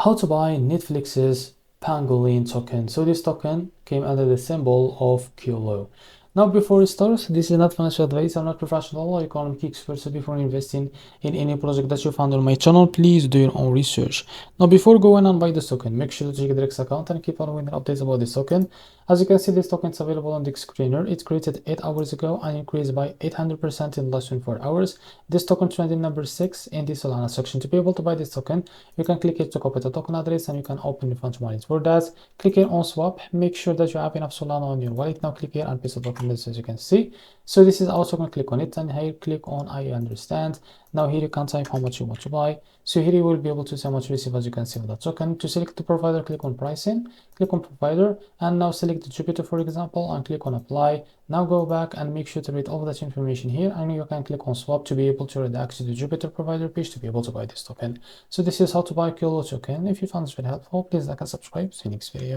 how to buy Netflix's Pangolin token. So this token came under the symbol of Kulu. Now, before we start, this is not financial advice. I'm not professional or economic expert. So before investing in any project that you found on my channel, please do your own research. Now, before going and buy this token, make sure to check the Rex account and keep on with updates about this token. As you can see, this token is available on the screener. It created 8 hours ago and increased by 800% in less than 4 hours. This token trending number 6 in the Solana section. To be able to buy this token, you can click it to copy the token address and you can open the funds wallet. For that, click here on swap. Make sure that you have enough Solana on your wallet. Now click here and paste the token as you can see. So this is also going to click on it, and here click on I understand. Now here you can type how much you want to buy. So here you will be able to see how much receive, as you can see with the token. To select the provider, click on pricing, click on provider, and now select the Jupiter, for example, and click on apply. Now go back and make sure to read all of that information here, and you can click on swap to be able to read access to the Jupiter provider page to be able to buy this token. So this is how to buy Kulu token. If you found this very helpful, please like and subscribe. See you next video.